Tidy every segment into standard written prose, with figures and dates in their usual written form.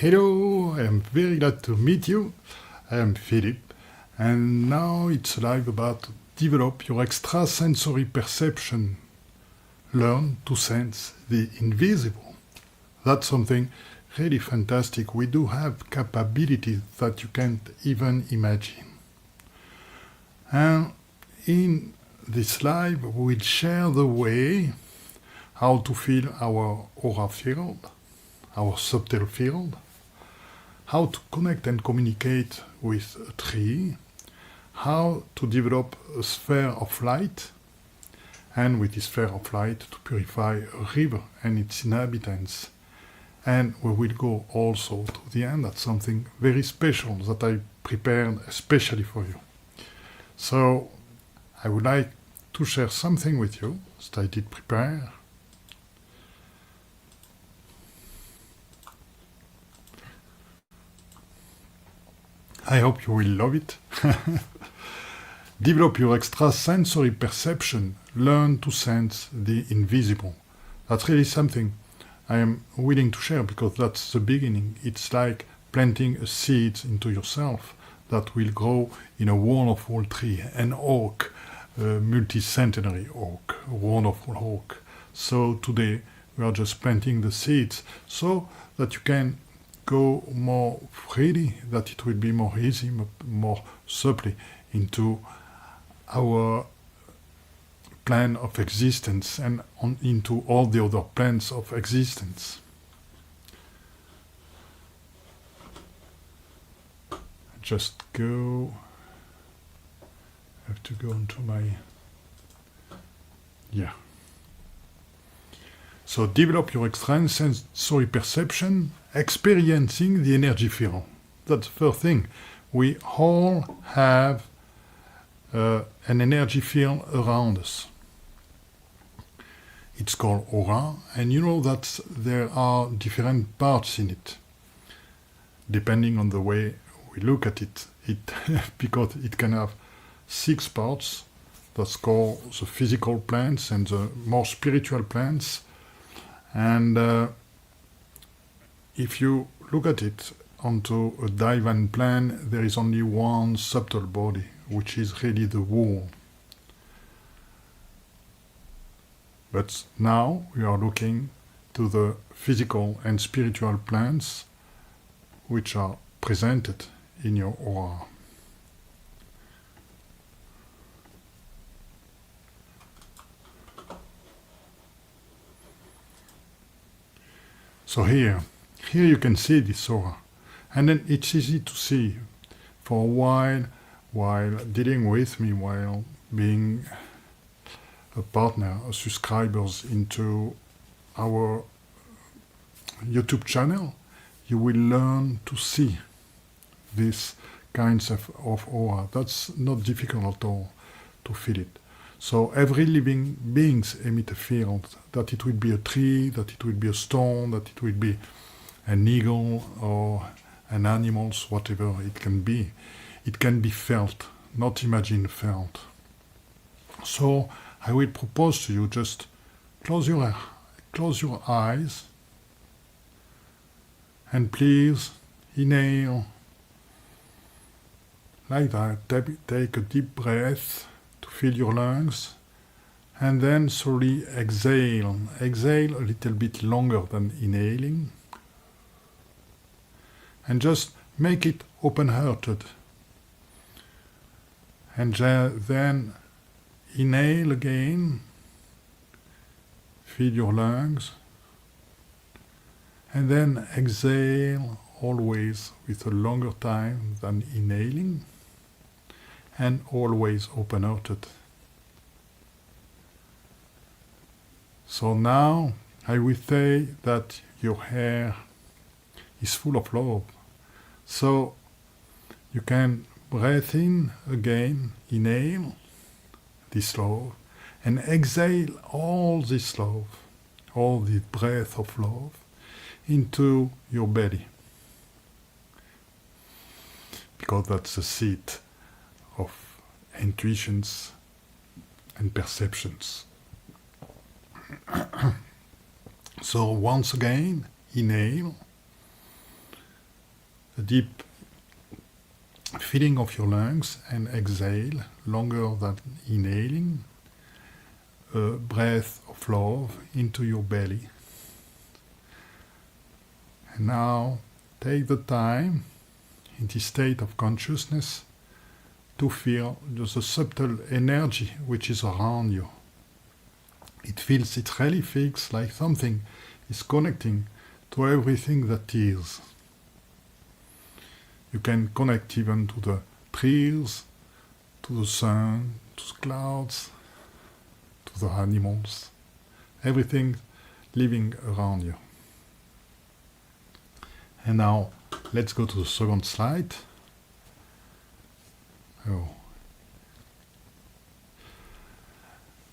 Hello, I am very glad to meet you. I am Philip, and now it's live about develop your extrasensory perception. Learn to sense the invisible. That's something really fantastic. We do have capabilities that you can't even imagine. And in this live, we will share the way how to feel our aura field, our subtle field, how to connect and communicate with a tree, how to develop a sphere of light, and with this sphere of light to purify a river and its inhabitants. And we will go also to the end at something very special that I prepared especially for you. So I would like to share something with you that I did prepare. I hope you will love it. Develop your extrasensory perception. Learn to sense the invisible. That's really something I am willing to share because that's the beginning. It's like planting a seed into yourself that will grow in a wonderful tree, an oak, a multi-centenary oak, a wonderful oak. So today we are just planting the seeds so that you can go more freely, that it will be more easy, more subtly into our plan of existence and into all the other plans of existence. Just go, I have to go into my, So develop your extrasensory perception, experiencing the energy field. That's the first thing. We all have an energy field around us. It's called aura, and you know that there are different parts in it, depending on the way we look at it. Because it can have 6 parts. That's called the physical plans and the more spiritual plans. And if you look at it onto a divine plan, there is only one subtle body, which is really the wall. But now we are looking to the physical and spiritual plans, which are presented in your aura. So here you can see this aura, and then it's easy to see. For a while dealing with me, while being a partner, a subscribers into our YouTube channel, you will learn to see these kinds of aura. That's not difficult at all to feel it. So every living beings emit a field, that it will be a tree, that it will be a stone, that it will be an eagle or an animal, whatever it can be. It can be felt, not imagined felt. So I will propose to you, just close your eyes and please inhale like that. Take a deep breath to fill your lungs, and then slowly exhale. Exhale a little bit longer than inhaling, and just make it open-hearted. And then inhale again, fill your lungs, and then exhale always with a longer time than inhaling, and always open-hearted. So now I will say that your hair is full of love. So you can breathe in again, inhale this love, and exhale all this love, all the breath of love into your belly. Because that's the seat of intuitions and perceptions. So once again, inhale, a deep filling of your lungs and exhale longer than inhaling. A breath of love into your belly. And now take the time in this state of consciousness to feel just a subtle energy which is around you. It really feels like something is connecting to everything that is. You can connect even to the trees, to the sun, to the clouds, to the animals, everything living around you. And now let's go to the second slide.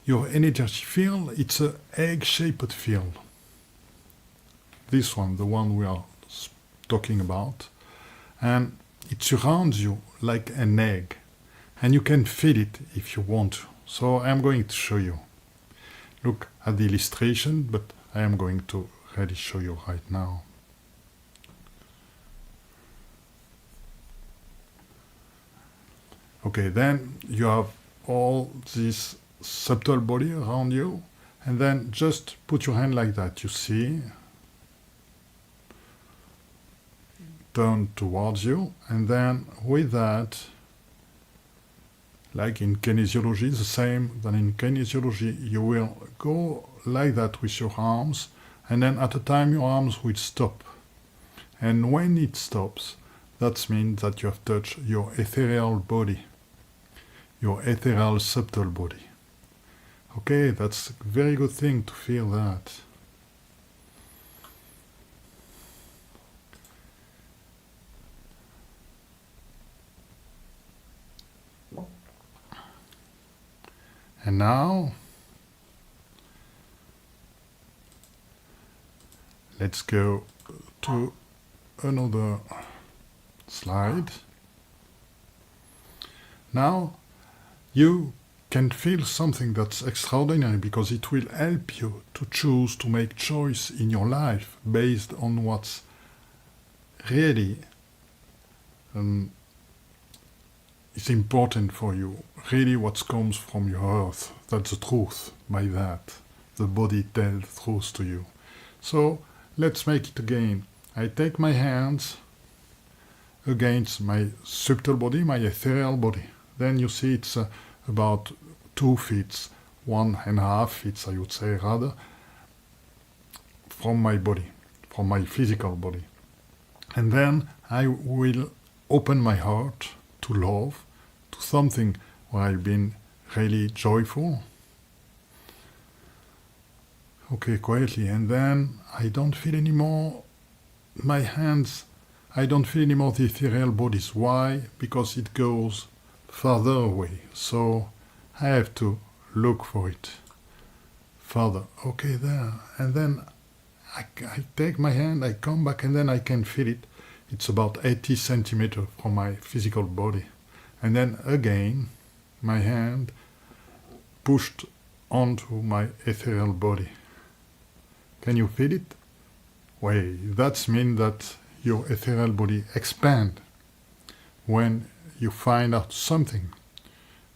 Your energy field, it's an egg-shaped field. This one, the one we are talking about. And it surrounds you like an egg. And you can feel it if you want to. So I'm going to show you. Look at the illustration, but I am going to really show you right now. Okay, then you have all this subtle body around you, and then just put your hand like that, you see, turn towards you, and then with that, like in kinesiology, the same than in kinesiology, you will go like that with your arms, and then at a time your arms will stop. And when it stops, that means that you have touched your ethereal body, your ethereal subtle body. Okay, that's a very good thing to feel that. And now, let's go to another slide. Now, you can feel something that's extraordinary because it will help you to choose to make choice in your life based on what's really is important for you, really what comes from your earth. That's the truth by that. The body tells the truth to you. So let's make it again. I take my hands against my subtle body, my ethereal body. Then you see it's about 2 feet, 1.5 feet, I would say rather, from my body, from my physical body. And then I will open my heart to love, to something where I've been really joyful. Okay, quietly. And then I don't feel anymore my hands, I don't feel anymore the ethereal bodies. Why? Because it goes further away. So I have to look for it further. Okay, there. And then I take my hand, I come back, and then I can feel it. It's about 80 centimeters from my physical body. And then again, my hand pushed onto my ethereal body. Can you feel it? Wait, that means that your ethereal body expands when you find out something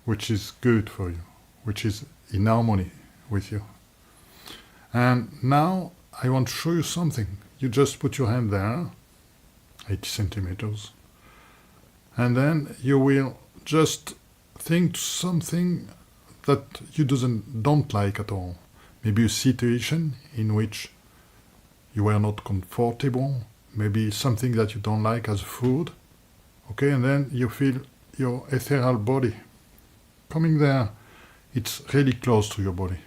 which is good for you, which is in harmony with you. And now I want to show you something. You just put your hand there, 80 centimeters, and then you will just think something that you don't like at all. Maybe a situation in which you were not comfortable, maybe something that you don't like as food. Okay, and then you feel your ethereal body coming there. It's really close to your body.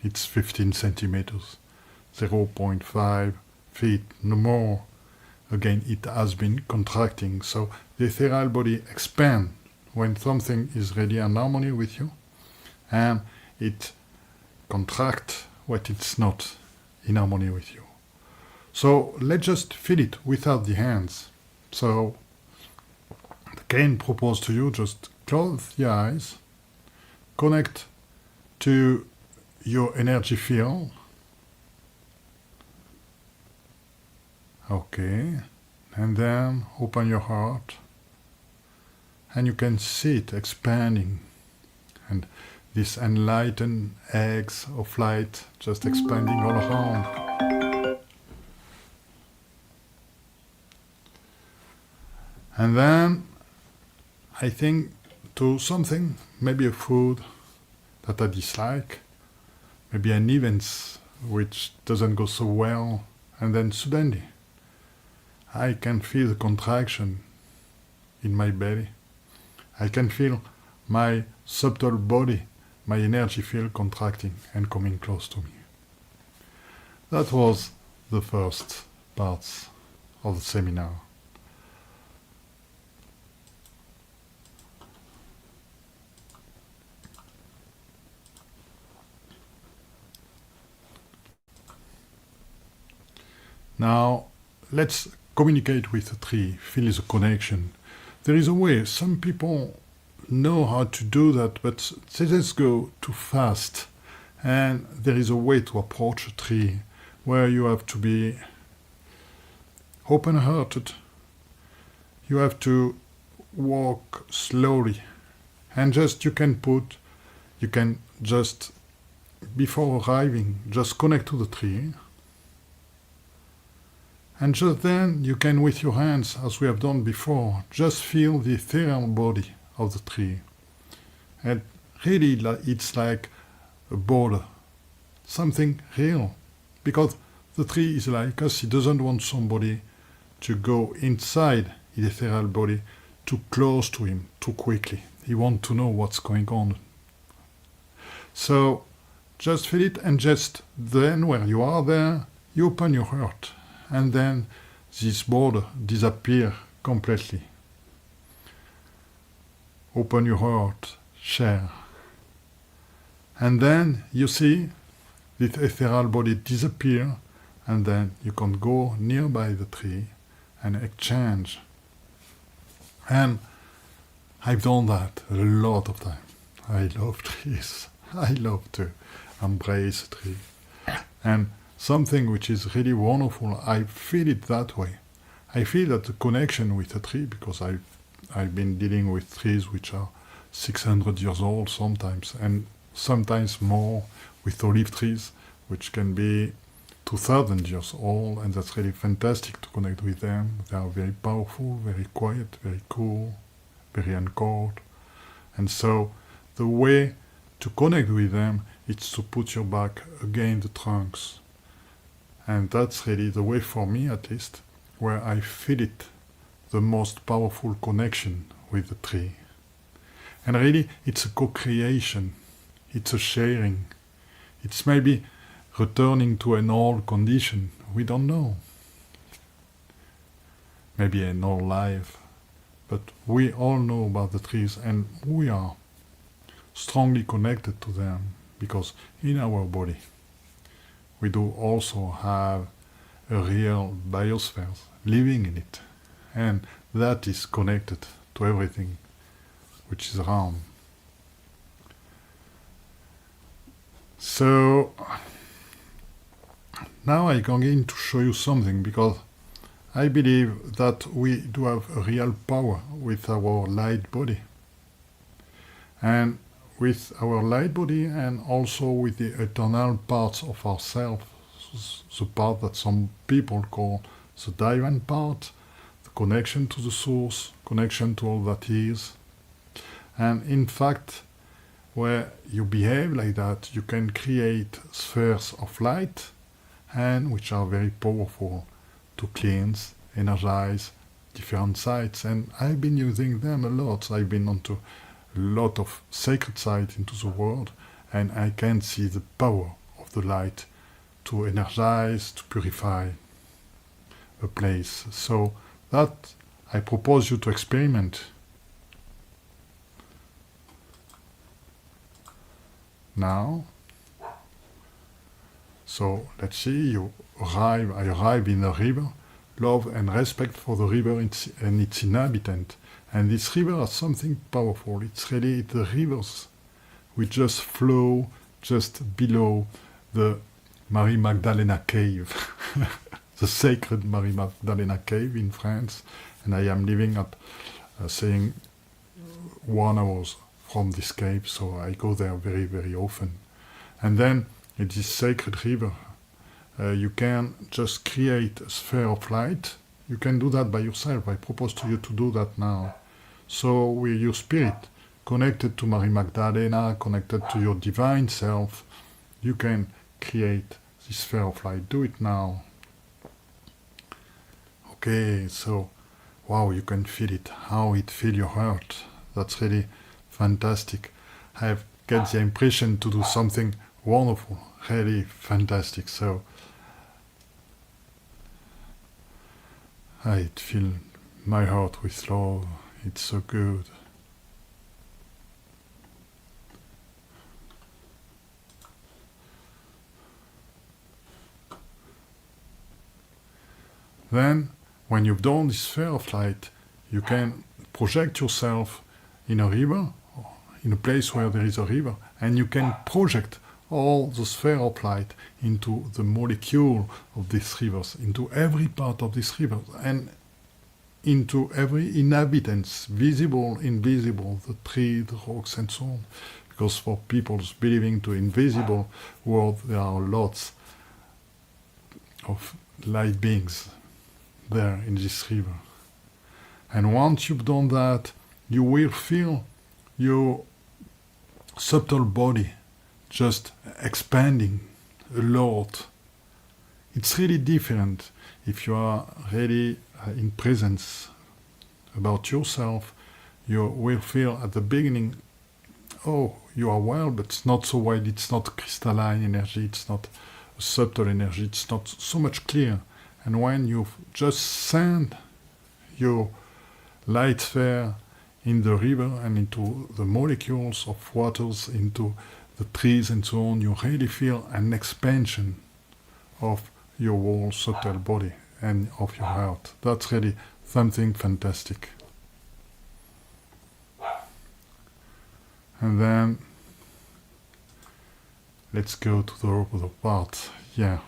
It's 15 centimeters, 0.5 feet, no more. Again, it has been contracting. So the ethereal body expands when something is really in harmony with you, and it contracts when it's not in harmony with you. So let's just feel it without the hands. So I can propose to you, just close your eyes, connect to your energy field. Okay. And then open your heart, and you can see it expanding, and this enlightened eggs of light just expanding all around. And then I think to something, maybe a food that I dislike, maybe an event which doesn't go so well, and then suddenly I can feel the contraction in my belly. I can feel my subtle body, my energy field contracting and coming close to me. That was the first parts of the seminar. Now, let's communicate with the tree, feel the connection. There is a way. Some people know how to do that, but they just go too fast. And there is a way to approach a tree where you have to be open-hearted. You have to walk slowly. And you can just, before arriving, just connect to the tree. And just then, you can, with your hands, as we have done before, just feel the ethereal body of the tree. And really, it's like a border, something real. Because the tree is like us, he doesn't want somebody to go inside his ethereal body too close to him, too quickly. He wants to know what's going on. So, just feel it, and just then, when you are there, you open your heart. And then this border disappears completely. Open your heart, share. And then you see this ethereal body disappear, and then you can go nearby the tree and exchange. And I've done that a lot of times. I love trees. I love to embrace a tree. And something which is really wonderful, I feel it that way. I feel that the connection with a tree, because I've been dealing with trees which are 600 years old sometimes, and sometimes more with olive trees, which can be 2,000 years old, and that's really fantastic to connect with them. They are very powerful, very quiet, very cool, very anchored. And so the way to connect with them is to put your back against the trunks. And that's really the way, for me at least, where I feel it, the most powerful connection with the tree. And really, it's a co-creation, it's a sharing, it's maybe returning to an old condition, we don't know. Maybe an old life, but we all know about the trees, and we are strongly connected to them, because in our body, we do also have a real biosphere living in it, and that is connected to everything which is around. So now I'm going to show you something, because I believe that we do have a real power with our light body. And with our light body, and also with the eternal parts of ourselves, the part that some people call the divine part, the connection to the source, connection to all that is. And in fact, where you behave like that, you can create spheres of light, and which are very powerful to cleanse, energize different sites. And I've been using them a lot. I've been onto lot of sacred sight into the world, and I can see the power of the light to energize, to purify a place. So that I propose you to experiment. Now, so let's see, I arrive in a river, love and respect for the river and its inhabitant. And this river has something powerful. It's really the rivers which just flow just below the Marie Magdalena cave. the sacred Marie Magdalena cave in France, and I am living at, saying, 1 hour from this cave, so I go there very, very often. And then, in this sacred river, you can just create a sphere of light. You can do that by yourself. I propose to you to do that now. So with your spirit, connected to Marie Magdalena, connected to your divine self, you can create this sphere of light. Do it now. Okay, so, wow, you can feel it, how it fills your heart. That's really fantastic. I get the impression to do something wonderful, really fantastic. So, I fill my heart with love. It's so good. Then, when you've done this sphere of light, you can project yourself in a river, in a place where there is a river, and you can project all the sphere of light into the molecule of these rivers, into every part of this river, and into every inhabitants, visible, invisible, the tree, the rocks, and so on. Because for people believing to invisible world, there are lots of light beings there in this river. And once you've done that, you will feel your subtle body just expanding a lot. It's really different if you are really in presence about yourself. You will feel at the beginning, oh, you are wild, but it's not so wild, it's not crystalline energy, it's not subtle energy, it's not so much clear. And when you just send your light sphere in the river and into the molecules of waters, into the trees and so on, you really feel an expansion of your whole subtle body and of your heart. That's really something fantastic. And then let's go to the other part. Yeah.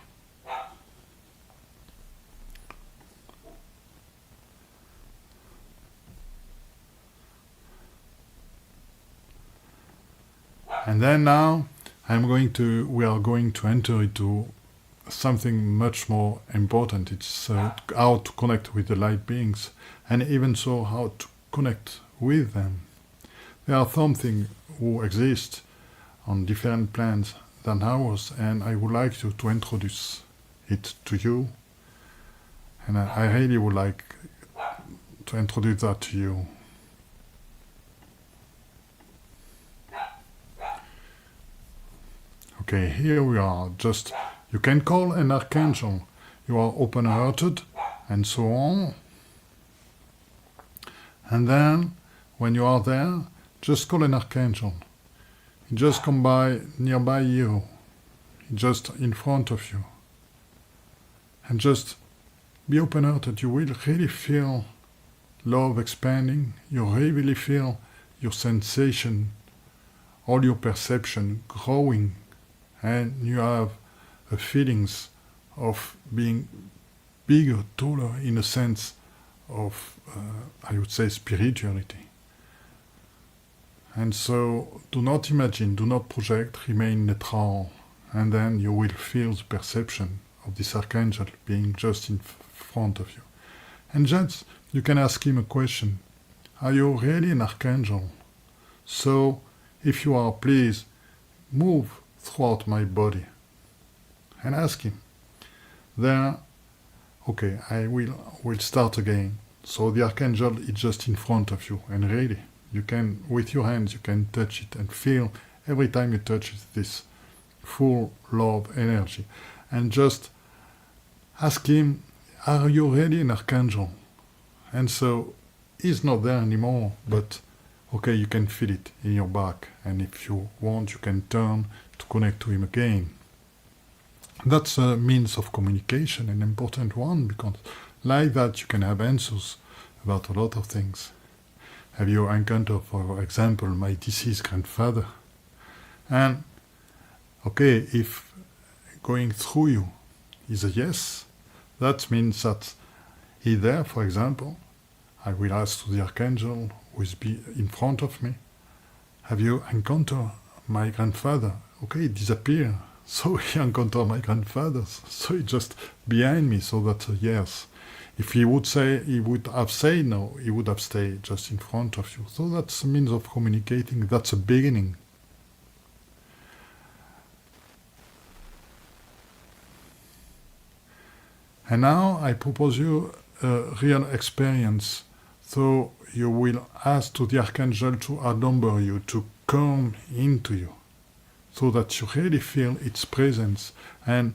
And then now we are going to enter into something much more important. It's how to connect with the light beings, and even so how to connect with them. There are something who exist on different plans than ours, and I would like to introduce it to you. And I really would like to introduce that to you. Okay, here we are. Just, you can call an archangel. You are open-hearted, and so on. And then, when you are there, just call an archangel. He just come by nearby you, just in front of you. And just be open-hearted. You will really feel love expanding. You really feel your sensation, all your perception growing. And you have feelings of being bigger, taller, in a sense of, I would say, spirituality. And so, do not imagine, do not project, remain neutral, and then you will feel the perception of this archangel being just in front of you. And just, you can ask him a question. Are you really an archangel? So, if you are, please, move throughout my body. And ask him. Then, okay, I will start again. So the archangel is just in front of you, and really, you can, with your hands, you can touch it and feel every time you touch it, this full love energy. And just ask him, are you really an archangel? And so, he's not there anymore, but okay, you can feel it in your back, and if you want, you can turn to connect to him again. That's a means of communication, an important one, because like that you can have answers about a lot of things. Have you encountered, for example, my deceased grandfather? And, okay, if going through you is a yes, That means that either, for example, I will ask to the archangel who is in front of me, have you encountered my grandfather? Okay, it disappeared. So he encountered my grandfather. So he's just behind me. So that's a yes. If he would have said no, he would have stayed just in front of you. So that's a means of communicating. That's a beginning. And now I propose you a real experience. So you will ask to the archangel to outnumber you, to come into you, so that you really feel its presence. And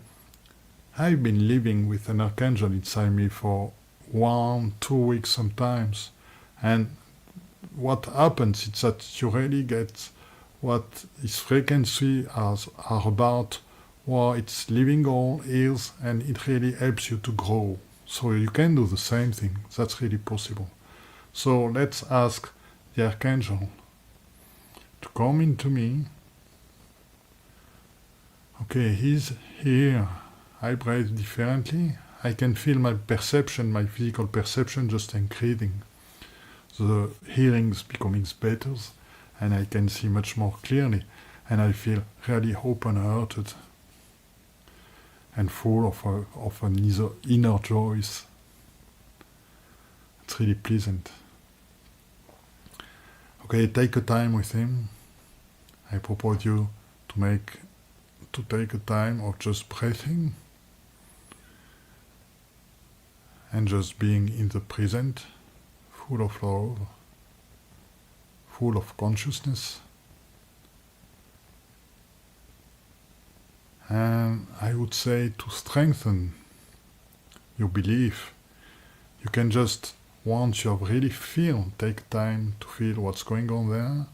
I've been living with an archangel inside me for 1-2 weeks sometimes. And what happens is that you really get what his frequency are about, what its living goal is, and it really helps you to grow. So you can do the same thing. That's really possible. So let's ask the archangel to come into me. Okay, he's here. I breathe differently. I can feel my perception, my physical perception just increasing. The hearing is becoming better, and I can see much more clearly. And I feel really open-hearted and full of an inner joy. It's really pleasant. Okay, take a time with him. I propose you to take a time of just breathing and just being in the present, full of love, full of consciousness. And I would say to strengthen your belief, you can just, once you have really take time to feel what's going on there,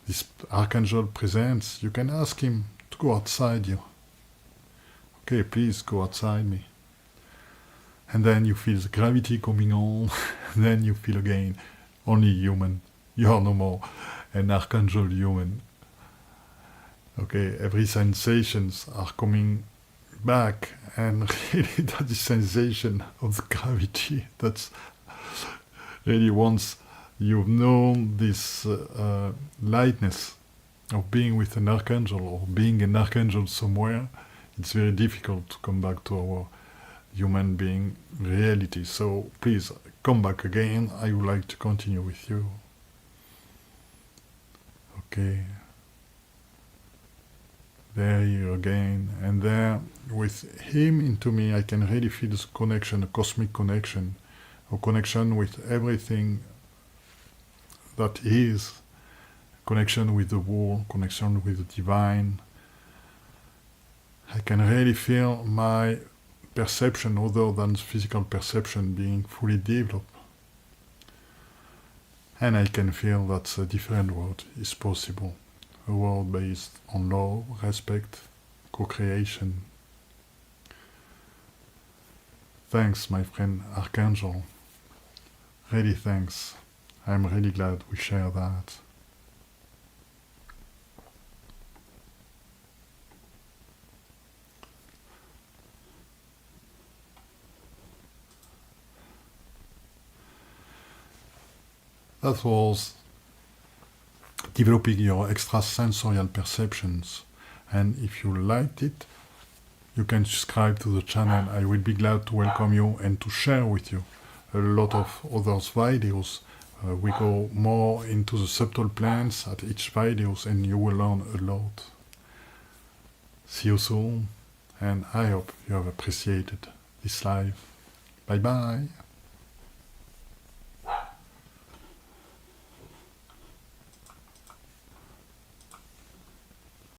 this archangel presents, you can ask him to go outside you. Okay, please go outside me. And then you feel the gravity coming on, and then you feel again, only human. You are no more an archangel human. Okay, every sensations are coming back, and really that is sensation of the gravity. That's really, once you've known this lightness of being with an archangel or being an archangel somewhere, it's very difficult to come back to our human being reality. So please come back again. I would like to continue with you. Okay. There you again, and there with him into me, I can really feel this connection, a cosmic connection, a connection with everything that is, connection with the world, connection with the divine. I can really feel my perception, other than physical perception, being fully developed. And I can feel that a different world is possible. A world based on love, respect, co-creation. Thanks, my friend Archangel. Really thanks. I'm really glad we share that. That was developing your extrasensorial perceptions. And if you liked it, you can subscribe to the channel. I will be glad to welcome you and to share with you a lot of other videos. We go more into the subtle plans at each videos, and you will learn a lot. See you soon, and I hope you have appreciated this live. Bye bye.